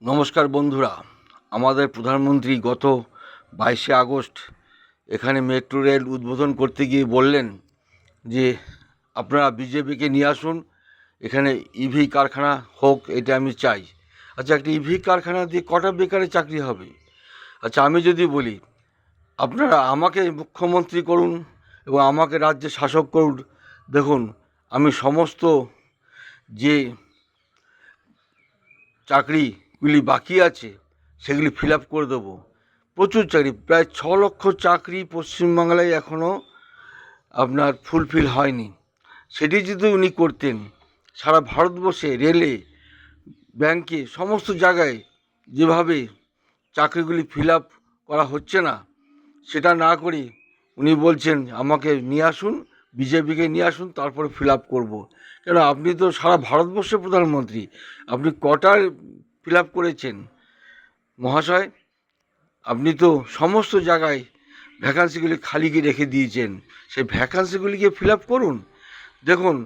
নমস্কার বন্ধুরা, আমাদের প্রধানমন্ত্রী গত 22শে আগস্ট এখানে মেট্রো রেল উদ্বোধন করতে গিয়ে বললেন যে আপনারা বিজেপিকে নিয়ে আসুন, এখানে ইভি কারখানা হোক, এটা আমি চাই। আচ্ছা, একটা ইভি কারখানা দিয়ে কটা বেকারের চাকরি হবে? আচ্ছা, আমি যদি বলি আপনারা আমাকে মুখ্যমন্ত্রী করুন এবং আমাকে রাজ্যে শাসক করুন, দেখুন আমি সমস্ত যে চাকরিগুলি বাকি আছে সেগুলি ফিল আপ করে দেবো। প্রচুর চাকরি, প্রায় 6 লক্ষ চাকরি পশ্চিমবাংলায় এখনও আপনার ফুলফিল হয়নি। সেটি যদি উনি করতেন, সারা ভারতবর্ষে রেলে, ব্যাংকে, সমস্ত জায়গায় যেভাবে চাকরিগুলি ফিল আপ করা হচ্ছে না, সেটা না করে উনি বলছেন আমাকে নিয়ে আসুন, বিজেপিকে নিয়ে আসুন, তারপরে ফিল আপ করবো। কেন, আপনি তো সারা ভারতবর্ষের প্রধানমন্ত্রী, আপনি কটার ফিল আপ করেছেন মহাশয়? আপনি তো সমস্ত জায়গায় ভ্যাকান্সিগুলি খালি রেখে দিয়েছেন, সেই ভ্যাকান্সিগুলিকে ফিল আপ করুন। দেখুন,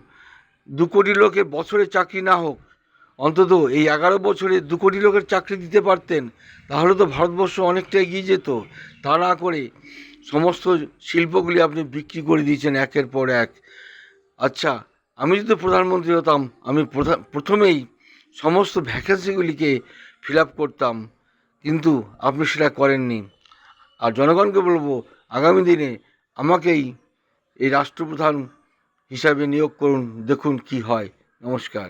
2 কোটি লোকের বছরে চাকরি না হোক, অন্তত এই 11 বছরে 2 কোটি লোকের চাকরি দিতে পারতেন, তাহলে তো ভারতবর্ষ অনেকটা এগিয়ে যেত। তা না করে সমস্ত শিল্পগুলি আপনি বিক্রি করে দিয়েছেন একের পর এক। আচ্ছা, আমি যদি প্রধানমন্ত্রী হতাম, আমি প্রথমেই সমস্ত ভ্যাকেন্সিগুলিকে ফিল আপ করতাম, কিন্তু আপনি সেটা করেননি। আর জনগণকে বলবো, আগামী দিনে আমাকেই এই রাষ্ট্রপ্রধান হিসাবে নিয়োগ করুন, দেখুন কি হয়। নমস্কার।